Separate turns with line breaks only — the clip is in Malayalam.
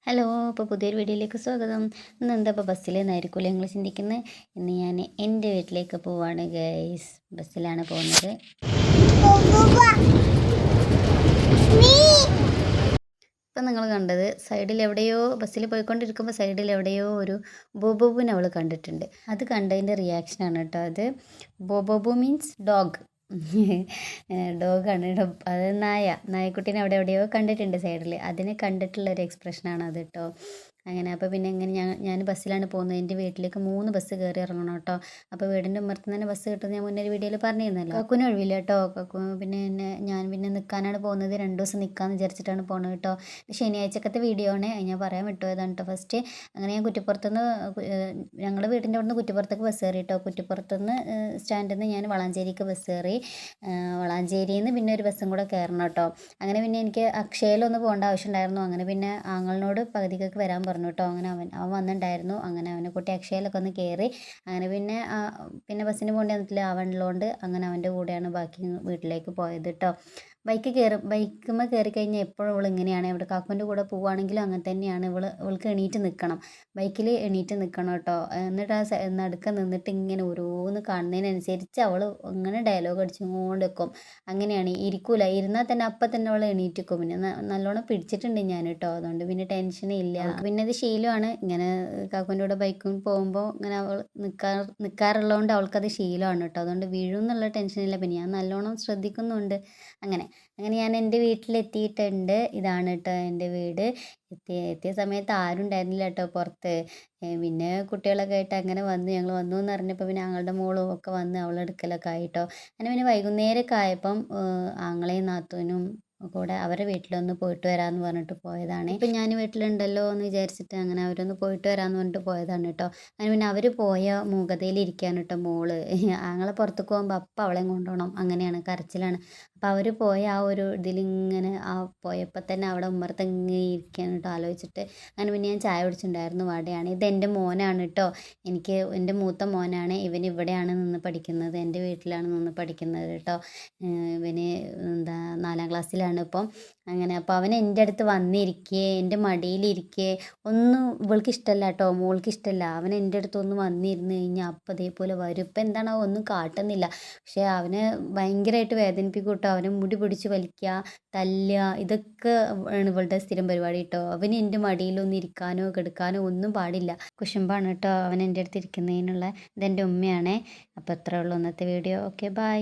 ഹലോ, അപ്പോൾ പുതിയൊരു വീഡിയോയിലേക്ക് സ്വാഗതം. ഇന്ന് എന്താ ഇപ്പോൾ ബസ്സിലെന്നായിരിക്കുമല്ലേ നിങ്ങൾ ചിന്തിക്കുന്നത്? ഇന്ന് ഞാൻ എൻ്റെ വീട്ടിലേക്ക് പോവാണ് ഗൈസ്. ബസ്സിലാണ് പോകുന്നത്. ഇപ്പം നിങ്ങൾ കണ്ടത് സൈഡിൽ എവിടെയോ ബസ്സിൽ പോയിക്കൊണ്ടിരിക്കുമ്പോൾ സൈഡിൽ എവിടെയോ ഒരു ബോബോബുവിനെ അവൾ കണ്ടിട്ടുണ്ട്. അത് കണ്ടതിൻ്റെ റിയാക്ഷനാണ് കേട്ടോ അത്. ബോബോബു മീൻസ് ഡോഗ്. ഡോഗാണ്. അത് നായക്കുട്ടീനെ അവിടെ എവിടെയോ കണ്ടിട്ടുണ്ട് സൈഡിൽ. അതിനെ കണ്ടിട്ടുള്ളൊരു എക്സ്പ്രഷനാണ് അത് കേട്ടോ. അങ്ങനെ അപ്പോൾ പിന്നെ എങ്ങനെ ഞാൻ ബസ്സിലാണ് പോകുന്നത്. എൻ്റെ വീട്ടിലേക്ക് 3 ബസ് കയറി ഇറങ്ങണം കേട്ടോ. അപ്പോൾ വീടിൻ്റെ ഉമ്മറത്ത് തന്നെ ബസ് കിട്ടുന്നത് ഞാൻ മുന്നേ ഒരു വീഡിയോയിൽ പറഞ്ഞിരുന്നല്ലോ. കാക്കുന് ഒഴിവില്ല കേട്ടോ. കാക്കു പിന്നെ ഞാൻ പിന്നെ നിൽക്കാനാണ് പോകുന്നത്. 2 ദിവസം നിൽക്കാമെന്ന് വിചാരിച്ചിട്ടാണ് പോകുന്നത് കേട്ടോ. ശനിയാഴ്ചക്കത്തെ വീഡിയോ ആണ്, ഞാൻ പറയാൻ വിട്ടുപോയതാണ് കേട്ടോ ഫസ്റ്റ്. അങ്ങനെ ഞാൻ കുറ്റിപ്പുറത്തുനിന്ന് ഞങ്ങളുടെ വീടിൻ്റെ അവിടെ നിന്ന് കുറ്റിപ്പുറത്തേക്ക് ബസ് കയറി കേട്ടോ. കുറ്റിപ്പുറത്തുനിന്ന് സ്റ്റാൻഡിൽ നിന്ന് ഞാൻ വളാഞ്ചേരിക്ക് ബസ് കയറി. വളാഞ്ചേരിയിൽ നിന്ന് പിന്നെ ഒരു ബസ്സും കൂടെ കയറണം കേട്ടോ. അങ്ങനെ പിന്നെ എനിക്ക് അക്ഷയയിലൊന്ന് പോകേണ്ട ആവശ്യമുണ്ടായിരുന്നു. അങ്ങനെ പിന്നെ ആങ്ങളിനോട് പകുതിക്കൊക്കെ വരാൻ പറഞ്ഞു കേട്ടോ. അങ്ങനെ അവൻ വന്നിട്ടുണ്ടായിരുന്നു. അങ്ങനെ അവനെ കൂട്ടി അക്ഷയയിലൊക്കെ ഒന്ന് കയറി. അങ്ങനെ പിന്നെ ബസ്സിന് പോകേണ്ടി വന്നിട്ടില്ല. അവനുള്ളതുകൊണ്ട് അങ്ങനെ അവൻ്റെ കൂടെയാണ് ബാക്കി വീട്ടിലേക്ക് പോയത് കേട്ടോ. ബൈക്കുമ്മേ കയറി കഴിഞ്ഞാൽ എപ്പോഴും ഇവൾ ഇങ്ങനെയാണ്. ഇവിടെ കാക്കുവിൻ്റെ കൂടെ പോവുകയാണെങ്കിലും അങ്ങനെ തന്നെയാണ്. ഇവൾക്ക് എണീറ്റ് നിൽക്കണം. ബൈക്കിൽ എണീറ്റ് നിൽക്കണം കേട്ടോ. എന്നിട്ട് നടുക്ക് നിന്നിട്ട് ഇങ്ങനെ ഓരോന്ന് കാണുന്നതിനനുസരിച്ച് അവൾ ഇങ്ങനെ ഡയലോഗ് അടിച്ചുകൊണ്ട് വെക്കും. അങ്ങനെയാണ്. ഇരിക്കൂല. ഇരുന്നാൽ തന്നെ അപ്പം തന്നെ അവൾ എണീറ്റ് നിൽക്കും. പിന്നെ നല്ലോണം പിടിച്ചിട്ടുണ്ട് ഞാൻ കേട്ടോ. അതുകൊണ്ട് പിന്നെ ടെൻഷനേ ഇല്ല. പിന്നെ അത് ശീലമാണ്. ഇങ്ങനെ കാക്കുവിൻ്റെ കൂടെ ബൈക്കിൽ പോകുമ്പോൾ ഇങ്ങനെ അവൾ നിൽക്കാറുള്ളതുകൊണ്ട് അവൾക്കത് ശീലമാണ് കേട്ടോ. അതുകൊണ്ട് വീഴും എന്നുള്ള ടെൻഷനില്ല. പിന്നെ ഞാൻ നല്ലോണം ശ്രദ്ധിക്കുന്നുണ്ട്. അങ്ങനെ ഞാൻ എൻ്റെ വീട്ടിലെത്തിയിട്ടുണ്ട്. ഇതാണ് കേട്ടോ എൻ്റെ വീട്. എത്തിയ സമയത്ത് ആരും ഉണ്ടായിരുന്നില്ല കേട്ടോ പുറത്ത്. പിന്നെ കുട്ടികളൊക്കെ ആയിട്ട് അങ്ങനെ ഞങ്ങൾ വന്നു എന്ന് അറിഞ്ഞപ്പോൾ പിന്നെ ഞങ്ങളുടെ മോളും ഒക്കെ വന്ന് അവളെ എടുക്കലൊക്കെ ആയിട്ടോ. അങ്ങനെ പിന്നെ വൈകുന്നേരമൊക്കെ ആയപ്പം ആങ്ങളെയും നാത്തൂനും കൂടെ അവരുടെ വീട്ടിലൊന്ന് പോയിട്ട് വരാമെന്ന് പറഞ്ഞിട്ട് പോയതാണ്. ഇപ്പം ഞാൻ വീട്ടിലുണ്ടല്ലോ എന്ന് വിചാരിച്ചിട്ട് അങ്ങനെ അവരൊന്ന് പോയിട്ട് വരാമെന്ന് പറഞ്ഞിട്ട് പോയതാണ് കേട്ടോ. അങ്ങനെ പിന്നെ അവർ പോയ മൂകതയിൽ ഇരിക്കുകയാണ് കേട്ടോ മോള്. ആങ്ങളെ പുറത്തേക്ക് പോകുമ്പോൾ അപ്പം അവളെയും കൊണ്ടുപോകണം. അങ്ങനെയാണ്, കരച്ചിലാണ്. അപ്പോൾ അവർ പോയ ആ ഒരു ഇതിലിങ്ങനെ പോയപ്പോൾ തന്നെ അവിടെ ഉമ്മറത്ത് ഇങ്ങനെ ഇരിക്കുകയാണ് കേട്ടോ ആലോചിച്ചിട്ട്. അങ്ങനെ പിന്നെ ഞാൻ ചായ കുടിച്ചിട്ടുണ്ടായിരുന്നു. വാടയാണ്. ഇതെൻ്റെ മോനാണ് കേട്ടോ. എൻ്റെ മൂത്ത മോനാണ്. ഇവൻ ഇവിടെയാണ് നിന്ന് പഠിക്കുന്നത്. എൻ്റെ വീട്ടിലാണ് നിന്ന് പഠിക്കുന്നത് കേട്ടോ. ഇവന് 4ാം ക്ലാസ്സിലാണ് ഇപ്പം. അങ്ങനെ അപ്പോൾ അവൻ എൻ്റെ അടുത്ത് വന്നിരിക്കേ, എൻ്റെ മടിയിലിരിക്കേ ഒന്നും ഇവൾക്ക് ഇഷ്ടമല്ല കേട്ടോ. മോൾക്ക് ഇഷ്ടമല്ല. അവൻ എൻ്റെ അടുത്ത് ഒന്ന് വന്നിരുന്ന് കഴിഞ്ഞാൽ അപ്പം അതേപോലെ വരും. ഇപ്പം എന്താണോ ഒന്നും കാട്ടുന്നില്ല. പക്ഷേ അവനെ ഭയങ്കരമായിട്ട് വേദനിപ്പിക്കും കേട്ടോ. അവനെ മുടി പിടിച്ച് വലിക്കുക, തല്ലുക, ഇതൊക്കെ ആണ് ഇവളുടെ സ്ഥിരം പരിപാടി കേട്ടോ. അവന് എൻ്റെ മടിയിലൊന്നും ഇരിക്കാനോ കിടക്കാനോ ഒന്നും പാടില്ല. കുശുമ്പാണ് കേട്ടോ അവൻ എൻ്റെ അടുത്ത് ഇരിക്കുന്നതിനുള്ള. ഇതെൻ്റെ ഉമ്മയാണേ. അപ്പോൾ അത്രേ ഉള്ളൂ ഇന്നത്തെ വീഡിയോ. Okay, by.